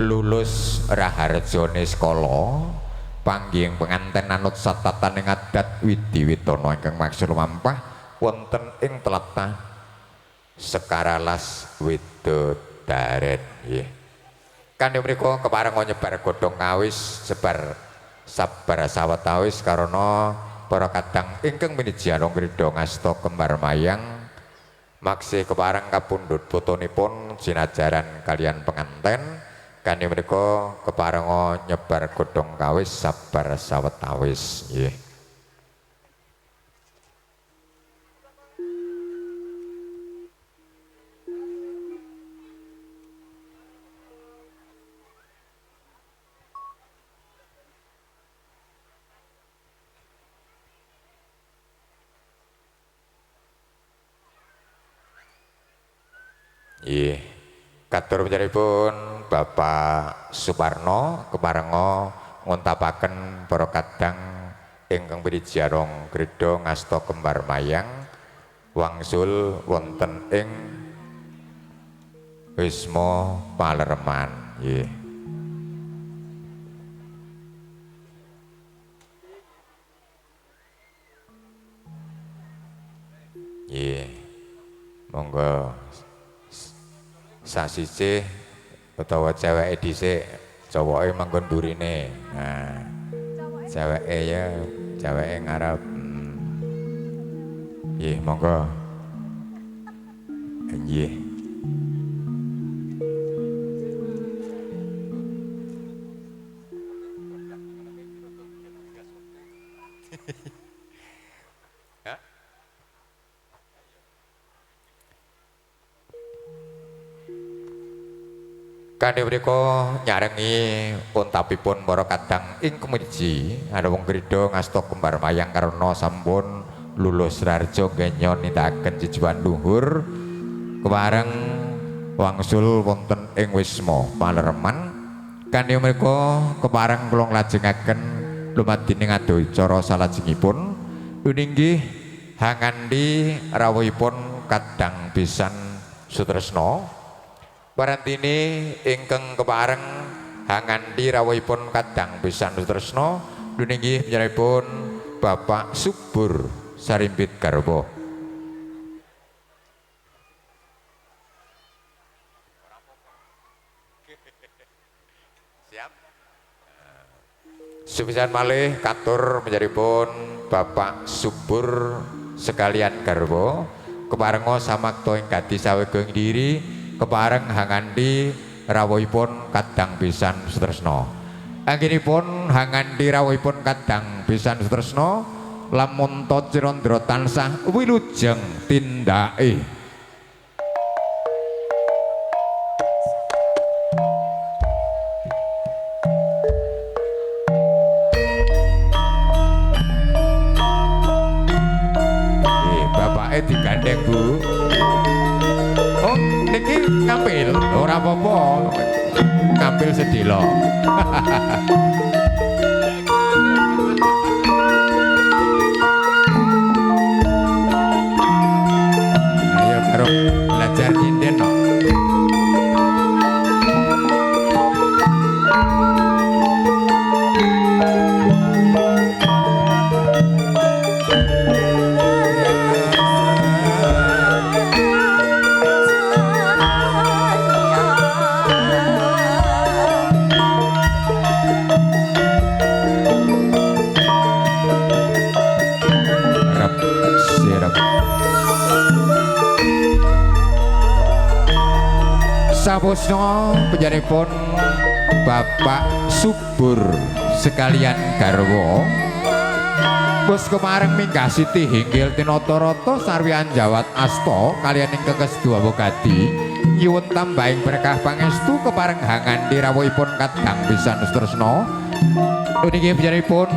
lulus raharjane skala panggih penganten anut satataning adat widiwitana ingkang maksud lumampah wonten ing tlatah Sekaralas Widodaren nggih. Kanthi menika kepareng nyebar godhong kawis sebar sabar sawetawis karana para kadang ingkang minijiarong krida ngasta kembar mayang maksih kepareng kapundhut fotonipun jinajaran kalian penganten. Kanthi menika kepareng nyebar godhong kawis sabar sawetawis nggih. Nggih. Katur panjenenganipun Bapak Suparno keparenga nguntapaken para kadang ingkang pinijarong krida ngasta kembar mayang wangsul wonten ing Wisma Palereman nggih. Nggih. Monggo sasisih utawa ceweke dhisik cowoke manggon burine. Nah, ceweke ya ceweke ngarep. Nggih, monggo. Nggih. Kanthi menika nyarengi untapipun para kadang ing kumiji ana wong krida ngasta kembar mayang karena sampun lulus rarja genya nindakaken jejuan luhur kepareng wangsul wonten ing Wisma Palereman. Kanthi menika kepareng kula nglajengaken lumadining adicara salajengipun uninggih hangandi rawuhipun kadang pisan sutresna. Parantine ingkang kepareng hangandi rawuhipun kadang pisan sutresna duninggih panjenenganipun Bapak Subur Sarimpit Garwa. Siap. Supisan malih katur panjenenganipun Bapak Subur sekalian Garwa keparenga samakta ing gati sawega diri kepareng hangandi rawuhipun kadang pisan sutresna. Anggenipun hangandi rawuhipun kadang pisan sutresna lamun ta cirandra tansah wilujeng tindake. Bapake digandeng Bu. Oh, niki ngampil, ora apa-apa. Ngampil sedilo. Ayo karo belajar nyinden no. Sapusta panjenenganipun Bapak Subur sekalian garwa wis kepareng minggah siti hinggil tinata-rata sarwi anjawat asta kaliyan ingkang kesedua wogati nyuwun tambahing berkah pangestu kepareng hangandi rawuhipun kadang pisan sutresna. Niki panjenenganipun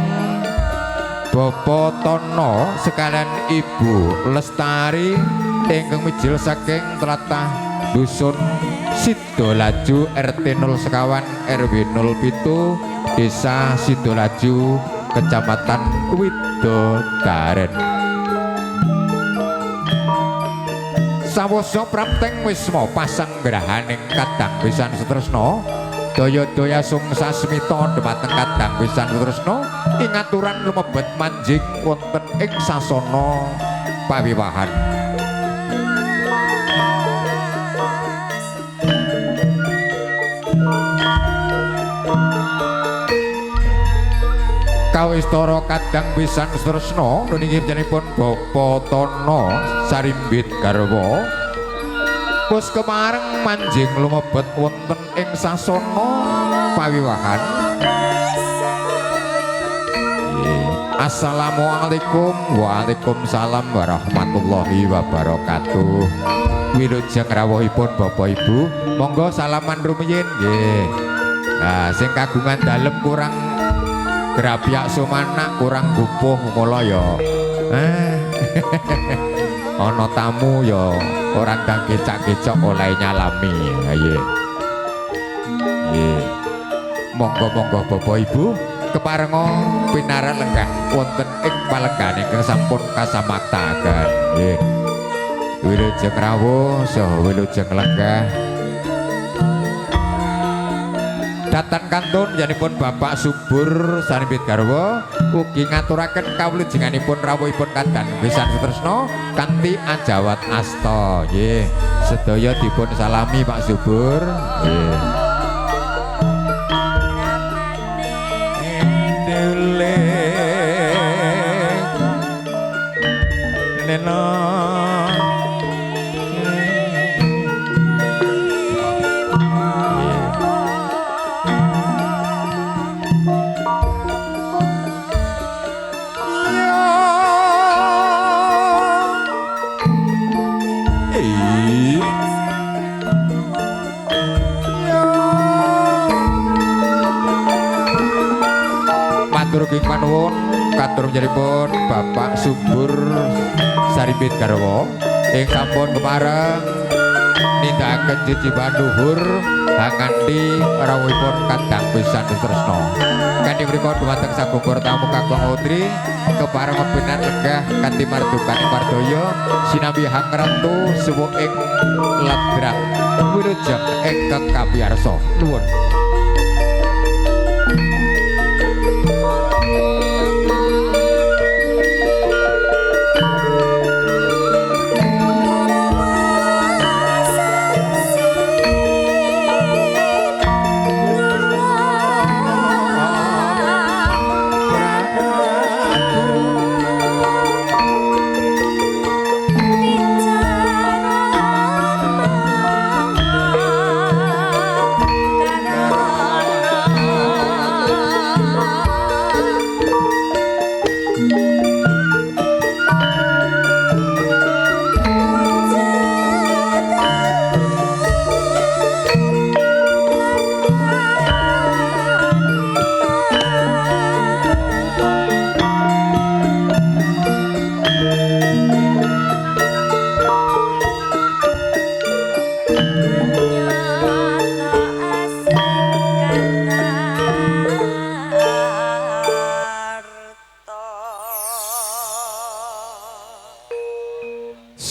Bapak Tono sekalian Ibu Lestari ingkang mijil saking tlatah Dusun Sidolaju RT 01 RW 07 Desa Sidolaju Kecamatan Widodaren. Sawasa prapteng wisma pasanggrahaning kadang pisan sutresna daya-daya sungsa smita dhumateng kadang pisan tresna ing aturan lumebet manjing wonten ing sasana pawiwahan. Kawistara kadang pisan tresna niki panjenenganipun Bapa Tana Sarimbit garwa pus kemareng manjing lumebet wonten ing sasana pawiwahan. Assalamualaikum. Waalaikumsalam warahmatullahi wabarakatuh. Wilujeng rawuhipun Bapak Ibu, monggo salaman rumiyin nggih. Nah, sing kagungan dalem kurang grapiak sumanak, kurang gupuh mula ya. Ana tamu ya ora ndang kecak-kecok oleh nyalami. Nggih. Nggih. Monggo-monggo Bapak Ibu keparenga pinarak lenggah wonten ing paleggan ingkang sampun kasamaktaken. Nggih. Wilujeng rawuh saha wilujeng lenggah. Datan kantun janipun Bapak Subur Sarimbit garwa ugi ngaturaken kawulujenganipun rawuhipun kadang pisan tresna kanthi ajawat asta. Nggih. Sedaya dipun salami Pak Subur. Nggih. Matur panuwun katur panjenenganipun Bapak Subur Sarimbit garwa ing sampun kepareng nindakaken jejibah luhur hanganti rawuhipun kadang pisan tresna. Kanthi mriku dhumateng sagumpur tamu kakung Utri kepareng pinan lenggah kanthi mardukaning mardaya sinambi hangrentu suwung ing ladrak wilujeng ingkang kapiyarsa. Nuwun.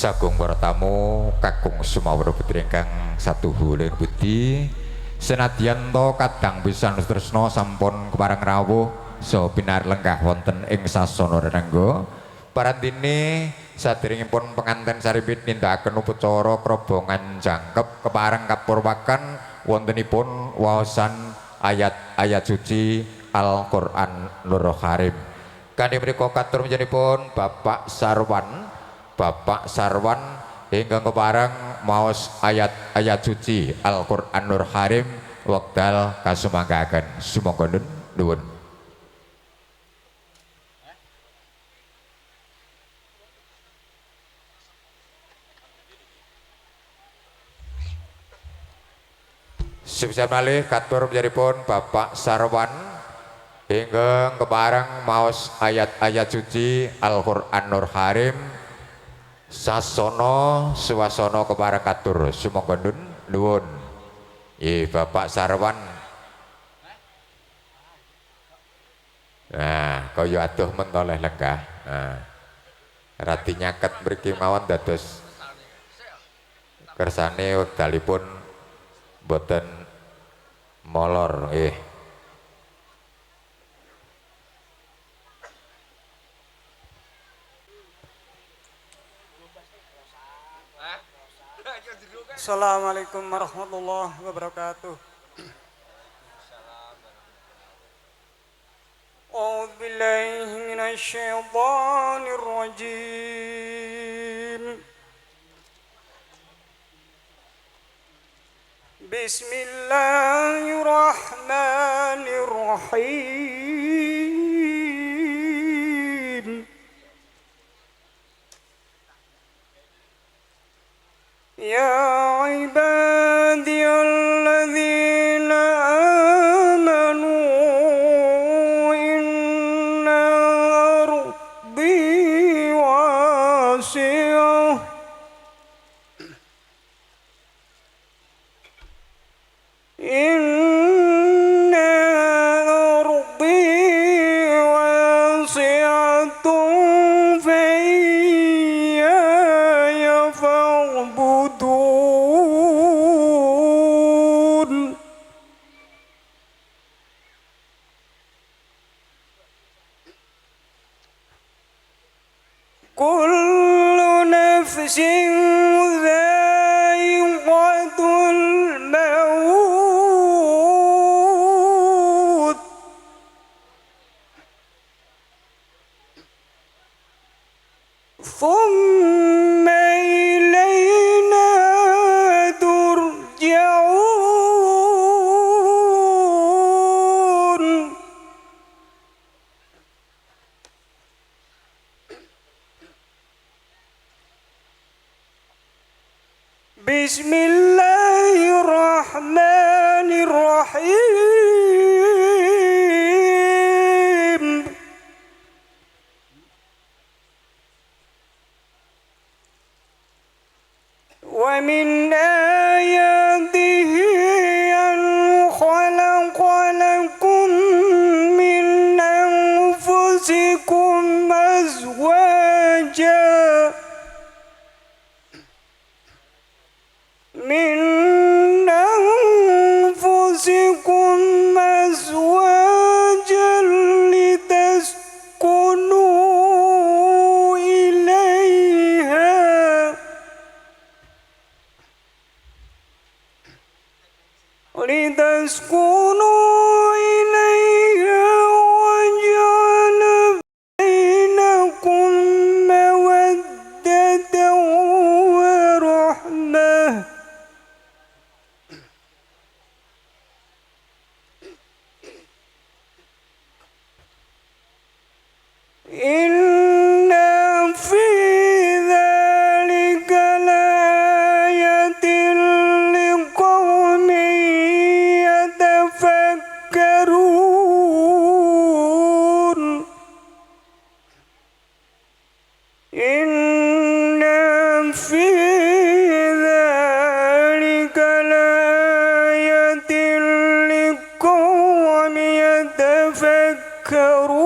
Sagung para tamu kakung sumawra putri ingkang satuhu lir budi senadyan to kadang pisan tresna sampun kepareng rawuh saha pinar lenggah wonten ing sasana renengga parantine saderengipun penganten Sarimbit nindakaken upacara krobongan jangkep kepareng kapurwakan wontenipun waosan ayat-ayat suci Al-Qur'an Nur Karim. Kanthi mriku katur panjenenganipun Bapak Sarwan ingkang kepareng maos ayat-ayat suci Al-Qur'an Nur Karim wekdal kasumanggaken. Sumangga nuwun. Siap malih katur panjenenganipun Bapak Sarwan ingkang kepareng maos ayat-ayat suci Al-Qur'an Nur Karim sasana swasana kepareng katur. Sumangga nuwun. Bapak Sarwan. Nah, kaya adoh mentoleh lenggah. Nah, radi nyaket mriki mawon dados kersane wekdalipun boten molor nggih. Assalamualaikum warahmatullahi wabarakatuh. A'udzu billahi minasy syaithanir rajim. Bismillahirrahmanirrahim. Ya ibadiyalladzina amanu inna ardi wasi'ah inna ardi wasi'atun fa iyaya fa'budun. Kullu nafsin dha'iqatul maut. Thumma ilayna turja'un. Bismillahirrahmanirrahim. Wa min ayatihi an khalaqa lakum min anfusikum azwajan من أنفسكم أزواجا لتسكنوا إليها وجعل بينكم مودة ورحمة Inna fi dzalika laayatin liqaumin yatafakkarun. Inna fi dzalika laayatin liqaumin yatafakkarun.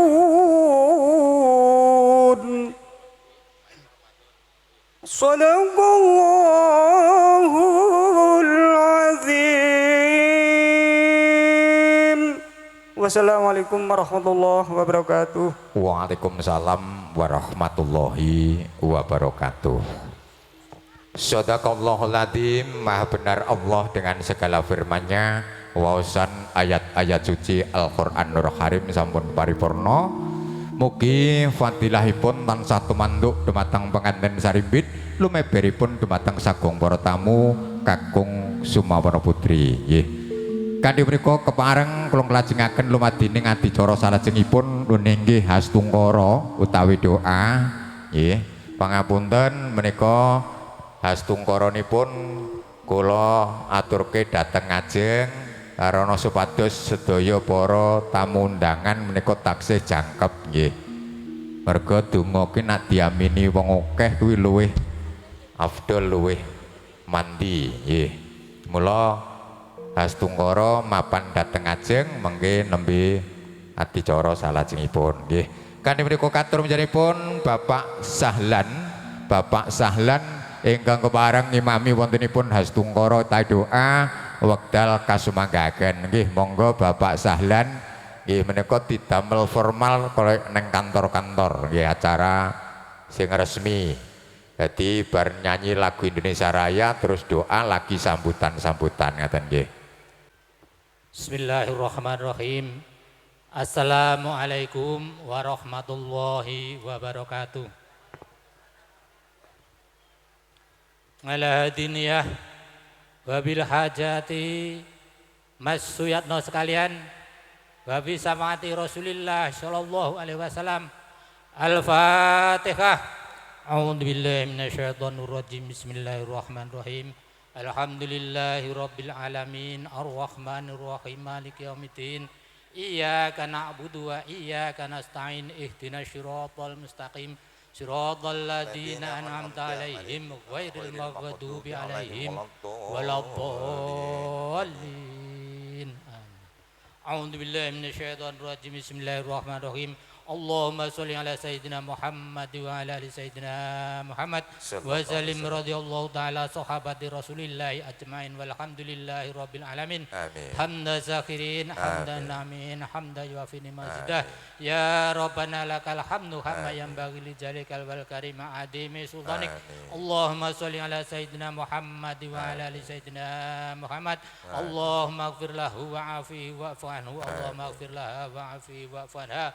Shadaqallahul azim. Wassalamualaikum warahmatullahi wabarakatuh. Waalaikumsalam warahmatullahi wabarakatuh. Shadaqallahul adzim, maha benar Allah dengan segala firman-Nya. Wawasan ayat-ayat suci Al-Qur'anul Karim sampun paripurna. Mugi fadilahipun tansah tumanduk dumateng penganten sarimbit, lumeberipun dumateng sagung para tamu kakung Sumawana Putri. Nggih. Kanthi menika kepareng kula nglajengaken lumadine adicara salajengipun nuninggih hastungkara utawi doa. Nggih. Pangapunten menika hastungkaranipun kula aturke dhateng ngajeng karana supados sedaya para tamu undangan menika taksih jangkep nggih. Merga donga ki nek diamini wong akeh kuwi luwih afdol, luwih mandi nggih. Mula hastungkara mapan dhateng ngajeng mengke nembe adicara salajengipun nggih. Kanthi menika katur panjenenganipun Bapak Sahlan ingkang kepareng ngimami wontenipun hastungkara ta doa wekdal kasumanggaken. Nggih monggo Bapak Sahlan nggih menika didamel formal kaya neng kantor-kantor nggih acara sing resmi. Jadi bar nyanyi lagu Indonesia Raya terus doa lagi sambutan-sambutan ngaten nggih. Bismillahirrahmanirrahim. Assalamualaikum warahmatullahi wabarakatuh. Ala diniyah wabil hajati mas suyatno sekalian wabi samati Rasulillah sallallahu alaihi wasallam. Al-Fatihah. A'udzu billahi minasyaitonir rajim. Bismillahirrahmanirrahim. Alhamdulillahi rabbil alamin arrahmanir rahim maliki yaumiddin. Iyyaka na'budu wa iyyaka nasta'in ihdinas siratal mustaqim siratal ladzina an'amta 'alaihim ghairil maghdubi 'alaihim waladdallin. A'udzu billahi minasyaitonir rajim. Bismillahirrahmanirrahim. Allahumma sholli ala sayyidina Muhammad wa ala ali sayyidina Muhammad wa sallim radhiyallahu ta'ala sahabati Rasulillah ajmain walhamdulillahi rabbil alamin. Hamda zakirin hamdan namin hamda yuafi mazidah ya rabbana lakal hamdu hamma yanbaghi li jalikal wal karim adimi sultanik. Allahumma sholli ala sayyidina Muhammad wa ala ali sayyidina Muhammad. Allahumma ighfir lahu wa afihi wa'fu anhu. Allahumma ighfir laha wa afihi wa'fu anha.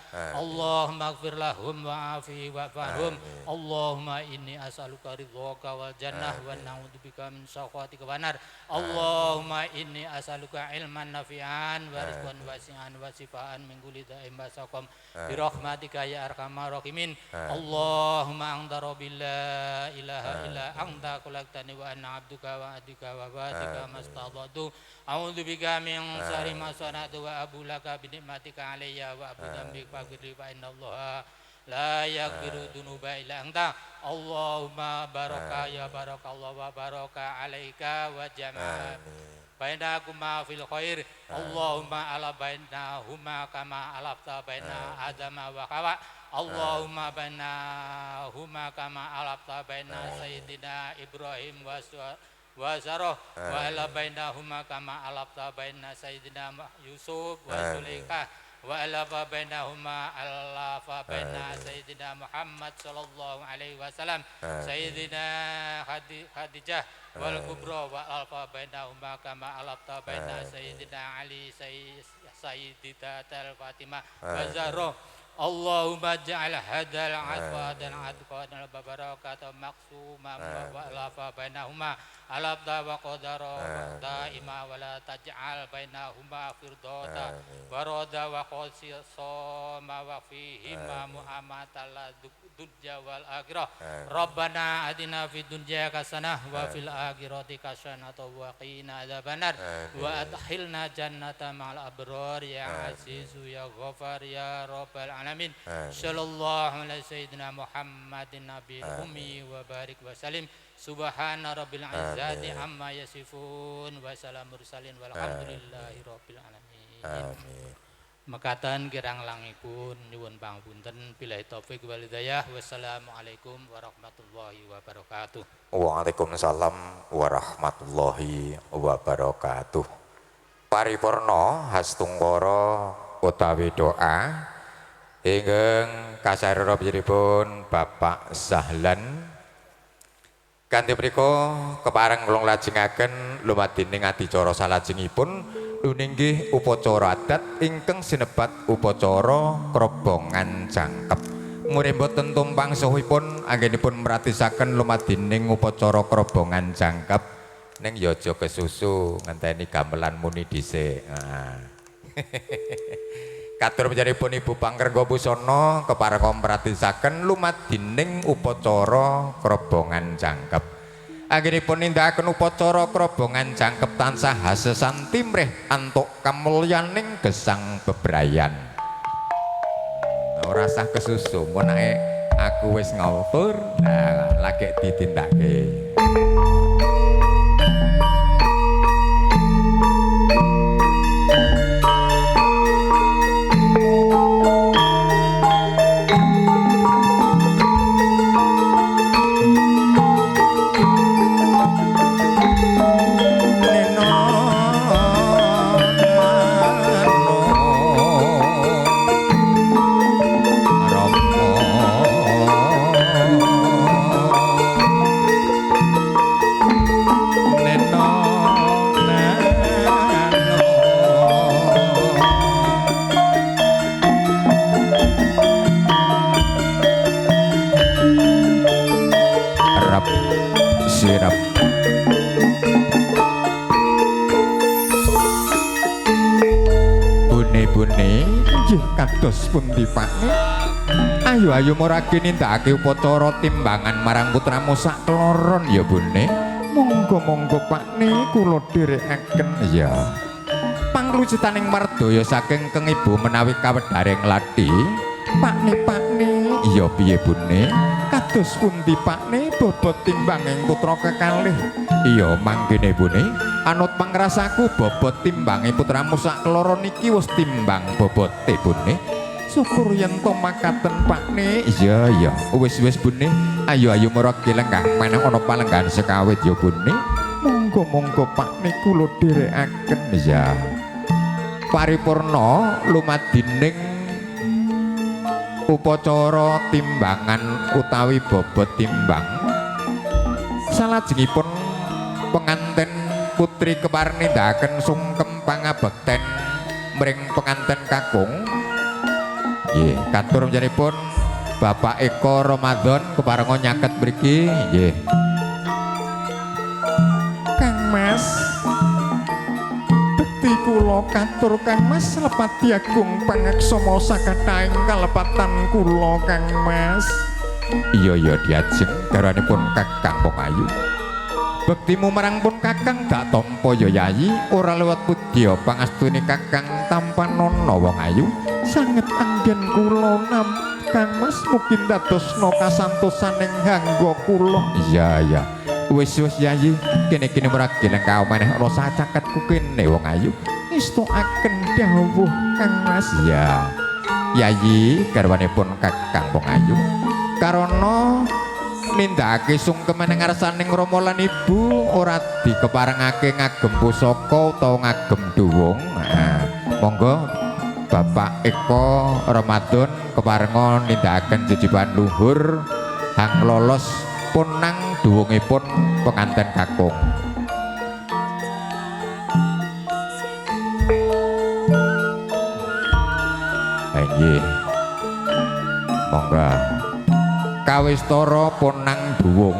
Allahumma ighfir lahum wa afihi wa'fu anhum. Allahumma inni as'aluka ridhaka wal jannah wa na'udzubika min sakhatika wan nar. Allahumma inni as'aluka ilman nafi'an wa rizqan wasi'an wa shifaan min kulli da'in basaqam bi rahmatika ya arhamar rahimin. Allahumma anta rabbil la ilaha illa anta khalaqtani wa ana 'abduka wa adika wa badika mastadatu. A'udzu bika min syarri ma sana'tu wa abu laka bi ni'matika alayya wa abu dzambika faghfirli fa innallaha la yaghfiru dzunuba illa anta. Allahumma baraka ya barakallahu wa baraka alaika wa jama'a bainakuma fil khair. Allahumma ala bainahuma kama alafta baina adama wa hawa. Allahumma bainahuma kama alafta baina sayyidina Ibrahim wa Sarah wa ala bainahuma kama alafta baina sayyidina Yusuf wa Zulaikha wa alafa bainahuma alafa baina sayyidina Muhammad sallallahu alaihi wasallam sayyidina Khadijah wal kubra wa alfa bainahuma kama alafta baina sayyidina Ali sayyidatul Fatimah wa Zahra. Allahumma ja'al hadal atwa dan atqa dan babarakata maqsuma wa alafa bainahuma alabda wa qadara wa daima wa la taj'al bainahuma firdota wa rada wa khasisa wa fihi ma muhammatal dunya wal akhirah. Rabbana atina fid dunya hasanah wa fil akhirati hasanah wa qina adzabannar wa adkhilna jannata ma'al abrar ya azizu ya ghafar ya rabbal alamin. Sallallahu alaihi sayyidina Muhammadin nabiyil ummi wa barik wa salim. Subhana rabbil izzati amma yasifun wa salamur mursalin walhamdulillahi rabbil alamin. Amin. Mekaten kirang langipun nyuwun pangapunten billahi taufik wal hidayah. Wassalamualaikum warahmatullahi wabarakatuh. Waalaikumsalam warahmatullahi wabarakatuh. Paripurna hastungkara utawi doa ingkang kasarana panjenenganipun Bapak Sahlan kanthi mriku kepareng kula lajengaken lumadhening adicara salajengipun luninggih upacara adat ingkang sinebat upacara krobongan jangkep. Murid boten tumpang suhipun anggenipun mratisaken lumadhening upacara krobongan jangkep ning ya aja kesusu ngenteni gamelan muni dhisik. Katur panjenenganipun Ibu Pangkerga Busana kepareng mratisaken lumadhening upacara krobongan jangkep. Anggenipun nindakaken upacara krobongan jangkep tansah hasesan timreh antuk kamulyaning gesang bebrayan. Ora usah kesusu, menake aku wis ngawur, nah lagi ditindakake. Neno Pakne Bune nggih kados pundi Pakne? Ayo maragi nindakake upacara timbangan marang putramu sak kloron ya Bune. Monggo Pakne kula dherekaken ya. Panglucitaning mardaya saking keng ibu menawi kawedharing lathi. Pakne iya piye Bune? Kados pundi Pakne bobot timbanging putra kekalih? Iya manggene Bune, anut pangrasaku bobot timbanging putramu sak keloro niki wis timbang bobote Bune. Syukur yen to makaten Pakne. Iya wis Bune. Ayo maragi lenggah meneh ana palenggan sekawit ya Bune. Monggo Pakne kula dherekaken ya. Paripurna lumadining upacara timbangan utawi bobot timbang salajengipun penganten putri kepareng nindakaken sungkem pangabekten mring penganten kakung. Nggih, katur panjenenganipun Bapak Eko Ramadan keparenga nyaket mriki nggih. Kang Mas bekti kula katur Kang Mas lepati agung pangaksama sakathahing kalepatan kula Kang Mas. Iya diajeng garwanipun Kakang Pongayu. Bektimu marang pun Kakang dak tampa ya Yayi, ora lewat pudya pangastune Kakang Tampanana wong ayu. Sanget anggen kula nam Kang Mas mungkin dadosna kasantosaning hangga kula. Iya. Wis Yayi, kene maragi lengkau maneh ana sacaketku kene wong ayu. Istokaken dawuh Kang Mas. Ya. Yayi garwanipun Kakang Pongayu. Karana nindakake sungkeman ngarsaning Rama lan Ibu ora dikeparengake ngagem pusaka utawa ngagem duwung. Monggo Bapak Eko Ramadan keparenga nindakaken jejiban luhur hang lolos punang duwungipun penganten kakung. Nggih. Monggo kawistara punang duwung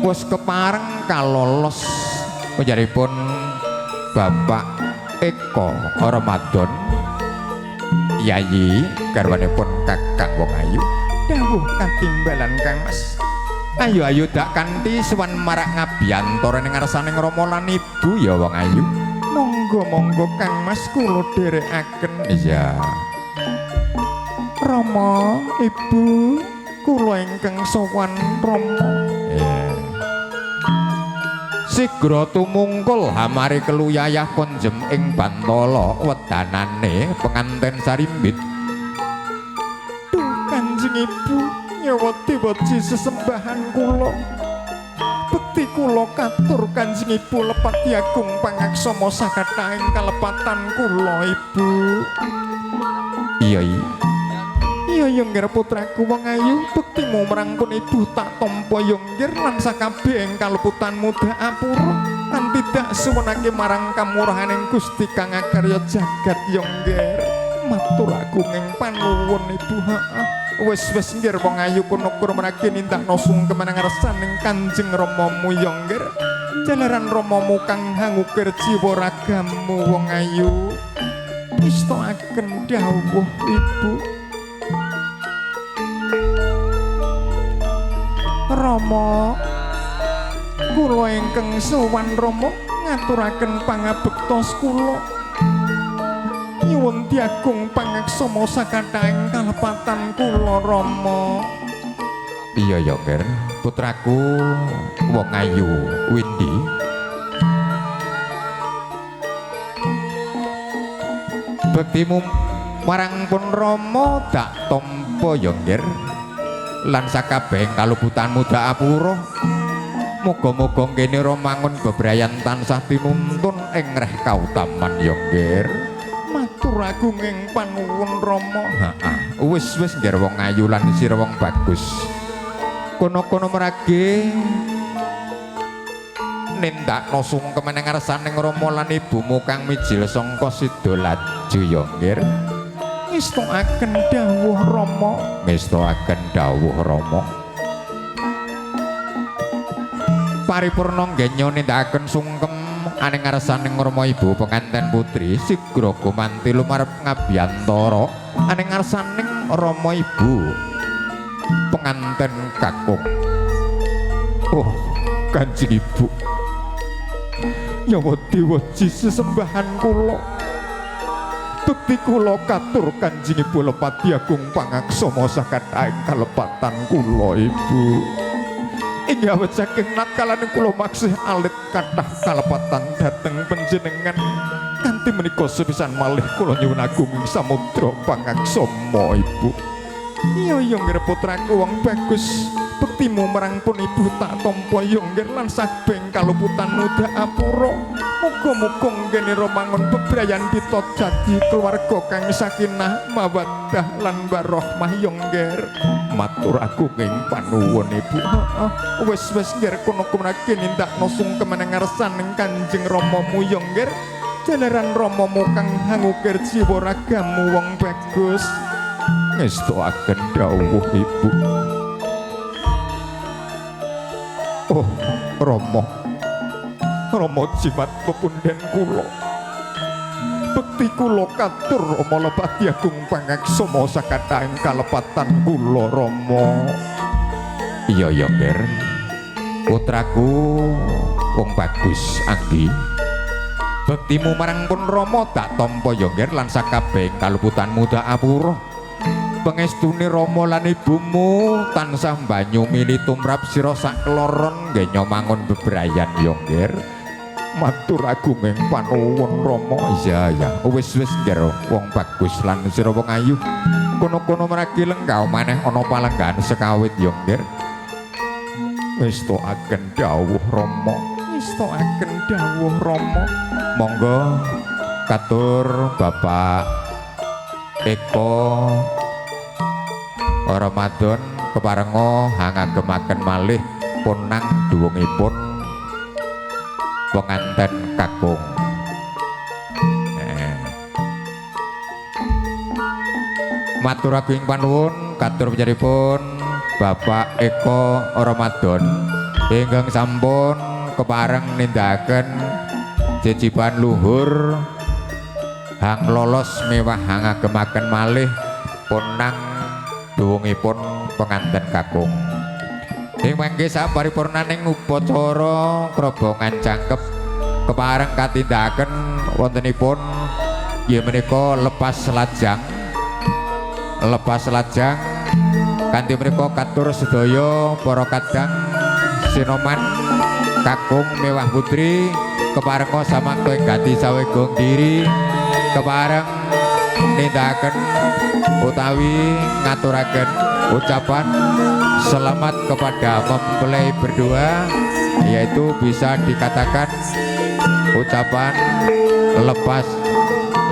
wis kepareng kalolos panjenenganipun Bapak Eko Ramadan Yayi garwanipun Kakang Wong Ayu. Dawuh katimbalan Kang Mas. Ayo dak kanthi sowan marak ngabiyantara ning ngarsaning Rama lan Ibu ya Wong Ayu. Monggo Kang Mas kula dherekaken ya. Rama, Ibu, kula ingkang sowan Rama. Sigra tumungkul hamari keluyayah konjem ing Bantala wedanane penganten sarimbit. Duh Kanjeng Ibu, nyawati sesembahan kula. Bekti kula katur Kanjeng Ibu lepati agung pangaksama sakathahing kalepatan kula Ibu. Iya Yonggir putraku wong ayu, bektimu marangkun Ibu tak tampa Yonggir lan sakabehing kaleputan muda apura lan tidak suwenake marang kamurahaning Gusti kang akarya jagat Yonggir. Matur agunging panuwun Ibu. Wis nggir wong ayu kunukur maragi nindakna sungkeman ngarsaning Kanjeng Ramamu Yonggir. Jalaran Ramamu kang hangukir jiwa ragamu wong ayu. Istokaken dawuh Ibu. Rama, kula ingkang sowan Rama ngaturaken pangabektos kula. Nyuwun diagung pangaksama sakathahing kalepatan kula Rama. Iya Ger, putraku wong ayu Windy. Bektimu marang pun Rama dak tampa ya Ger. Lan sakabehing kaluputan muda apura muga-muga kene romangun bebrayan tansah tinuntun ing reh kautaman Yonggir. Matur agunging panuwun Rama. Wis nggir wong ayu lan sira wong bagus. Kono-kono merage nindakna sungkeman ing ngarsaning Rama lan ibumu kang mijil sangka sida laju Yonggir. Ngestokaken dawuh Rama. Ngestokaken dawuh Rama. Paripurna nggenya nindakaken sungkem aning ngarsaning Rama Ibu penganten putri sigra gumanti lumarep ngabiyantara aning ngarsaning Rama Ibu penganten kakung. Oh, Kanjeng Ibu, nyawa dewa sesembahan kula. Bekti kula katur Kanjeng Ibu Lepati Agung pangaksama sakataing kalepatan kula Ibu. Ing awit saking natkalane kula maksih alit kathah kalepatan dhateng panjenengan. Kanthi menika sepisan malih kula nyuwun agung ing samudra pangaksama Ibu. Iya nggih putraku wong bagus. Bektimu marang pun Ibu tak tampa yonggir lan sabeng kaluputan muda apura. Muga-muga ngene romangun bebrayan kita dadi keluarga kang sakinah mawaddah lan warahmah yonggir. Matur agung ing panuwun Ibu. Wis nggir kono kumrake nindakno sungkeman ngarsaning Kanjeng Ramamu yonggir. Jalaran Ramamu kang hangukir jiwa ragamu wong bagus. Ngestoaken dawuh Ibu. Oh, Rama jimat pepunden kula. Bekti kula katur Rama Lepati Agung pangaksama sakataing kalepatan kula Rama. Iya ya, Nger. Putraku wong bagus Anggi. Bektimu marang pun Rama tak tampa ya, Nger, lan sakabehing kaluputanmu tak apura. Pengestune Rama lan ibumu tansah banyu mili tumrap sira sak kloron nggih nyomangun bebrayan ya, Nger. Matur agung ing panuwun Rama. Iya ya, wis Nger, wong bagus lan sira wong ayu. Kono-kono maragi lenggah maneh ana palenggahan sekawit ya, Nger. Ngestoaken dawuh Rama. Ngestoaken dawuh Rama. Monggo katur Bapak Eko Ramadan keparenga hangagemaken malih punang duwungipun penganten kakung. Matur agung panuwun katur panjenenganipun Bapak Eko Ramadan ingkang sampun kepareng nindakaken jejiban luhur hang lolos mewah hangagemaken malih punang duwungipun penganten kakung. Ing mangke saparipurnaning upacara krobongan jangkep kepareng katindakaken wontenipun inggih menika lepas lajang. Lepas lajang kanthi menika katur sedaya para kadang sinoman kakung mewah putri keparenga samakta ing gati sawegong diri kepareng nindakaken utawi ngaturaken ucapan selamat kepada mempelai berdua, yaitu bisa dikatakan ucapan lepas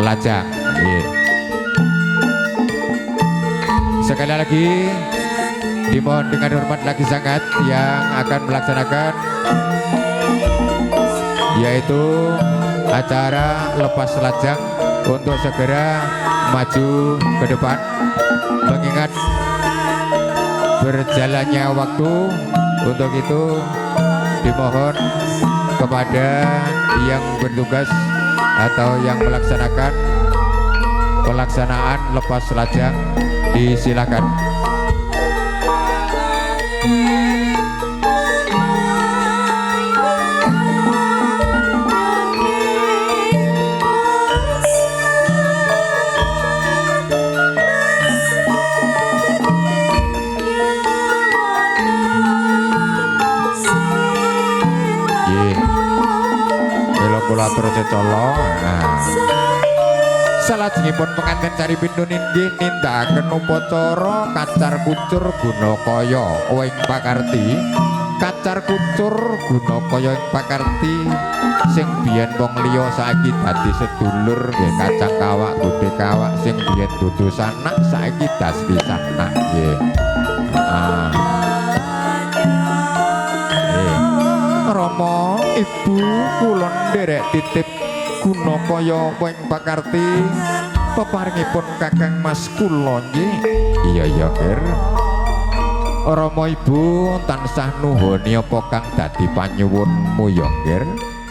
lajang. Sekali lagi dimohon dengan hormat lagi sangat yang akan melaksanakan yaitu acara lepas lajang untuk segera maju ke depan mengingat berjalannya waktu. Untuk itu dimohon kepada yang bertugas atau yang melaksanakan pelaksanaan lepas lajang disilakan. Kulatur cecolo. Salajengipun penganten cari pindun inggih nindakaken upacara kacar kucur guna kaya ing pakarti. Kacar kucur guna kaya ing pakarti sing biyen wong liya saiki dadi sedulur nggih. Kacang kawak gudhe kawak sing biyen dudu sanak saiki dadi sanak nggih. Rama Ibu kula nderek titip guna kaya ing pakarti peparingipun Kakang Mas kula nggih. Iya ya, Nger. Rama Ibu tansah nuhuni apa kang dadi panyuwunmu ya, Nger.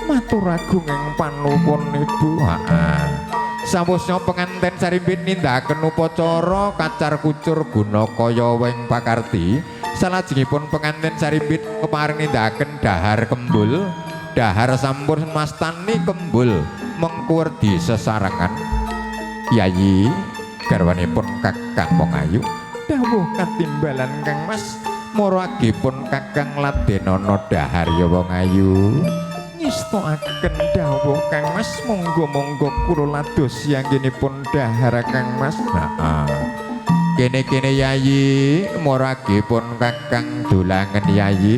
matur agung ing panupun ibu. Sampusnya penganten sarimbit nindakaken upacara kacar kucur guna kaya weng pakarti. Salajengipun penganten sarimbit kepareng nindakaken dahar kembul. Dahar sampun mastani kembul mengkur di sesarengan. Yayi garwanipun Kakang Mongayu dawuh katimbalan Kang Mas maragipun Kakang Ladenana dahar ya Mongayu ngistoaken dawuh Kang Mas monggo-monggo kula ladosi anggenipun dahar Kang Mas. Kene-kene Yayi maragipun Kakang dolangen Yayi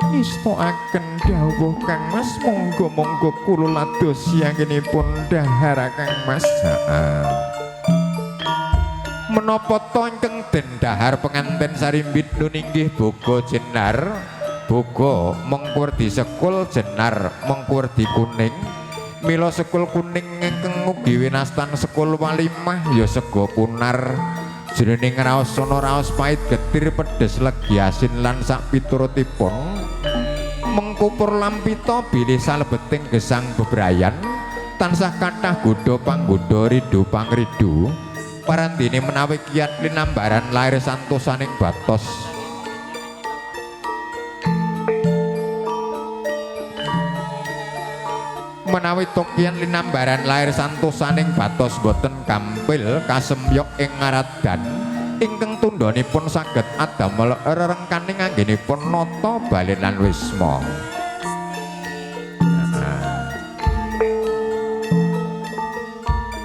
ngistoaken dawuh Kang Mas monggo-monggo kula ladosi anggenipun dahar Kang Mas. Menapa to ingkang den dahar penganten sarimbit nuninggih boga jenar boga mengkur disekul jenar mengkur di kuning mila sekul kuning ingkang ugi winastan sekul walimah ya sega punar jroning raos sono raos pait getir pedes legi asin lan sak piturutipun mengkupur lampita bilih salebeting gesang bebrayan tansah kathah godha panggodha ridu pangridu parandene menawi kiyat linambaran lair santosaning batos menawi tokian linambaran lair santosaning batos boten gampil kasemyok ing ngaradan ingkang tundhonipun saged adamel rerengkaning anggenipun nata balen lan wisma.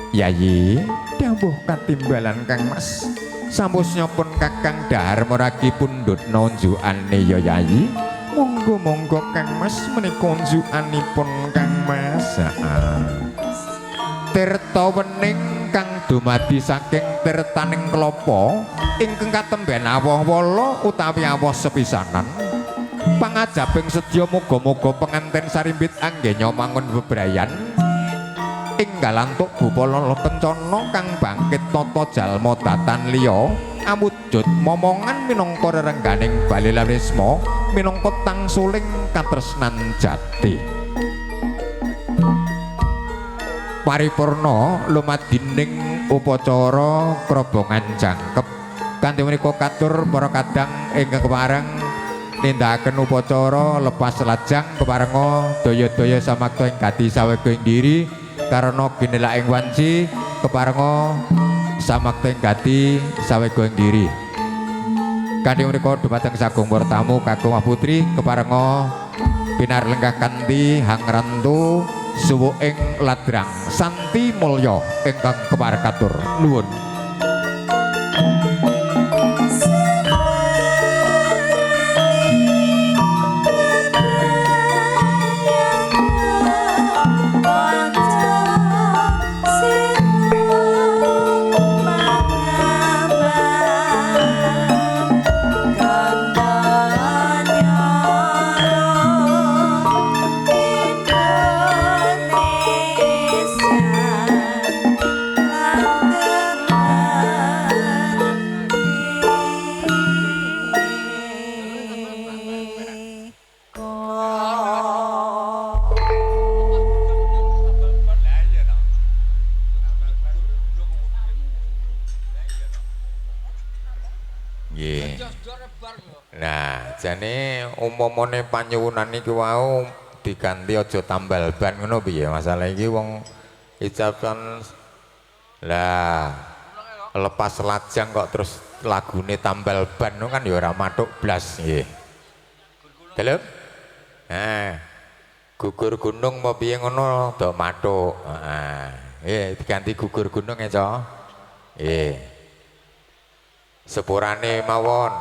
Yayi dawuh katimbalan Kang Mas sampusnyapun Kakang dahar maragi pundhut nunjukane ya Yayi monggo-monggo Kang Mas menika unjukanipun Kang Mas. Tirta wening kang dumadi saking tirtaning klapa ingkang katemben awoh wala utawi awoh sepisanan pangajabing sedya muga-muga penganten sarimbit anggenya mangun bebrayan enggal antuk bupala kencana kang bangkit tata jalma datan liya amujud momongan minangka rerengganing balilan wisma minangka tangsuling katresnan jati. Paripurna lumadining upacara krobongan jangkep kanthi menika katur para kadang ingkang kepareng nindakaken upacara lepas lajang keparenga daya-daya samakta ing gati sawega ing diri karana ginelaking wanci keparenga samakta ing gati sawega ing diri kanthi menika dumateng sagung para tamu kakung putri keparenga pinarenggah kanthi hangrantu suwu ing ladrang santi mulya ingkang kepareng katur nuwun. Nah, jane umpamane panyuwunan iki wau diganti aja tambal ban ngono piye? Masalah iki wong icapan lah lepas lajang kok terus lagune tambal ban kan ya ora mathuk blas nggih. Delep? Gugur gunung mau piye ngono do mathuk. Diganti gugur gunung ya, Cok. Sepurane mawon.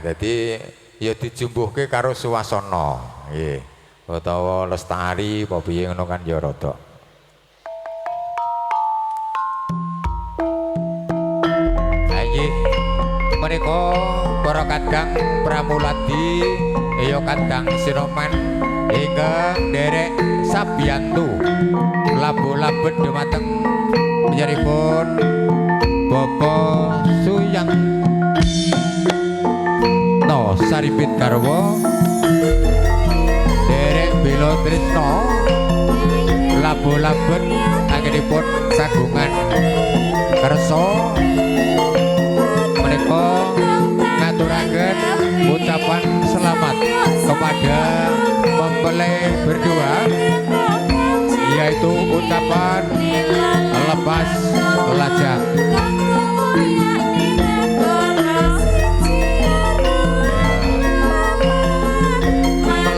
Dadi ya dijumbuhke karo suasana. Nggih. Utawa lestari apa piye ngono kan ya rada. Nggih. Menika para kadang pramuladi ya kadang siroman ingkang derek sabiyantu labu-labet dumateng panjenenganipun Bapak Suyang no Saripit Garwa derek Milo Trisno labu-labun anggenipun kagungan kersa menika ngaturaken ucapan selamat kepada mempelai berdua, yaitu ucapan lepas lajang.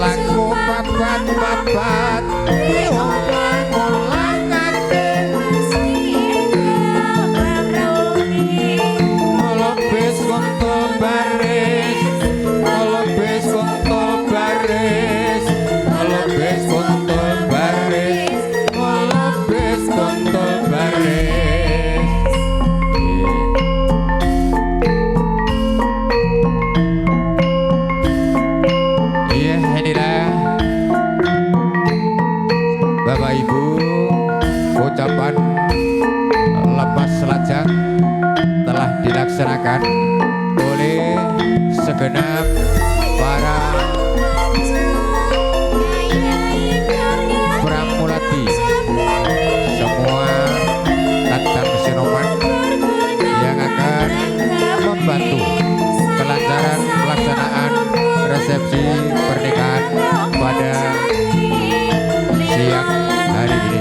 Melaku papat-papat diulang-ulang melebis kuntul baris, melebis kuntul baris, melebis kuntul baris, melebis kuntul baris. Iya, inilah Bapak Ibu ucapan lepas lajang telah dilaksanakan oleh segenap para pramulati, semua kadang sinoman yang akan membantu kelancaran pelaksanaan resepsi pernikahan pada siang hari ini.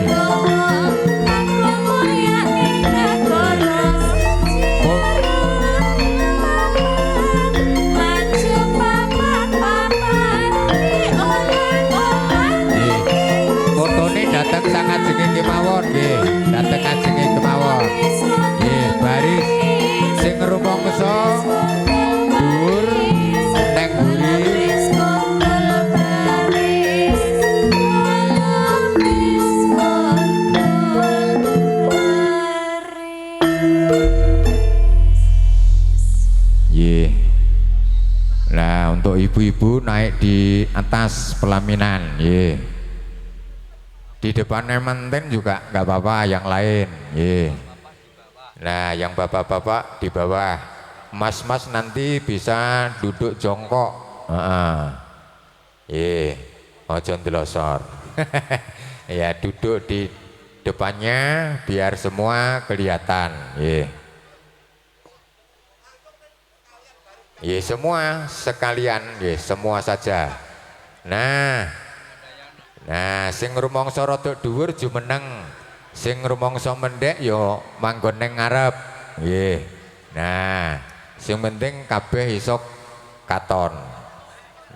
Fotone datang sangat jengking kemawon nggih, dateng ajenge kemawon. Nggih, baris sing rumangsa dhuwur neng mburi. Nggih. Nah, untuk ibu-ibu naik di atas pelaminan, nggih. Di depannya manten juga nggak apa-apa, yang lain, yeah. Nah, yang bapak-bapak di bawah, mas-mas nanti bisa duduk jongkok, yeah. Ojo ndelosor, ya duduk di depannya biar semua kelihatan, yeah. Yeah, semua sekalian, yeah, semua saja. Nah, sing rumangsa rada dhuwur jumeneng, sing rumangsa mendhek ya manggon ning ngarep. Nggih. Nah, sing penting kabeh iso katon.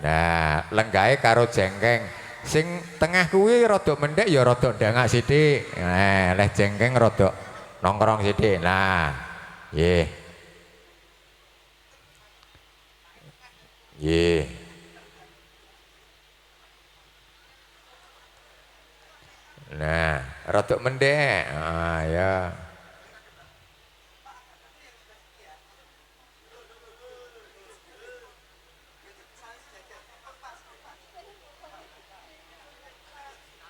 Nah, lenggahe karo jengkeng. Sing tengah kuwi rada mendhek ya rada ndangak sithik. Nah, leh jengkeng rada nongkrong sithik. Nah, nggih. Nggih. Nah, rodok mendek, ya.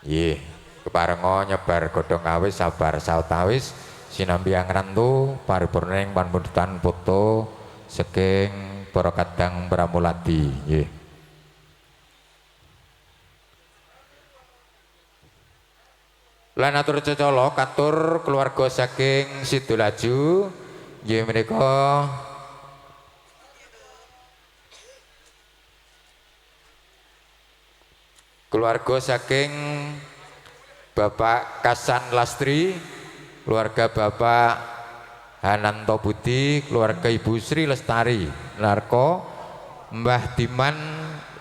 Iya, keparenga nyebar godhong awis sabar sautawis sinambi ngrantu paripurning panmundutan foto saking para kadang pramulati. Nggih. Lan atur cecala katur keluarga saking Sidolaju nggih menika keluarga saking Bapak Kasan Lastri, keluarga Bapak Hananto Budi, keluarga Ibu Sri Lestari Narko, Mbah Diman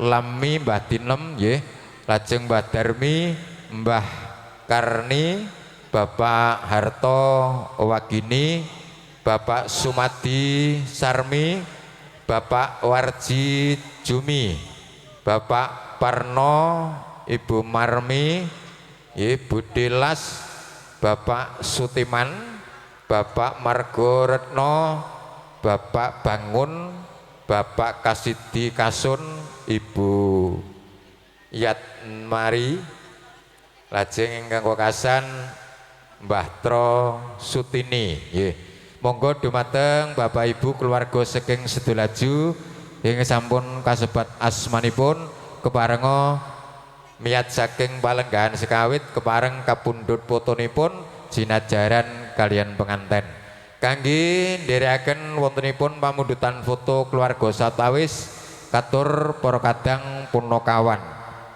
Lami, Mbah Dinem nggih, lajeng Mbah Darmi, Mbah Karni, Bapak Harto Wagini, Bapak Sumadi Sarmi, Bapak Warji Jumi, Bapak Parno, Ibu Marmi, Ibu Delas, Bapak Sutiman, Bapak Margo Retno, Bapak Bangun, Bapak Kasidi Kasun, Ibu Yatmari, lajeng ingkang wekasan Mbah Tro Sutini. Nggih. Monggo dumateng Bapak Ibu keluarga saking Sidolaju ingkang sampun kasebat asmanipun keparenga miyat saking palenggahan sekawit kepareng kapundhut fotonipun jinajaran kalian penganten. Kangge nderekaken wontenipun pamundhutan foto keluarga satawis katur para kadang punakawan.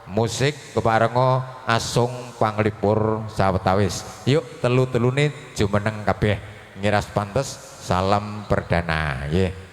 Musik keparenga asung panglipur sawetawis. Yuk telu-telune jumeneng kabeh. Ngiras pantes salam perdana nggih.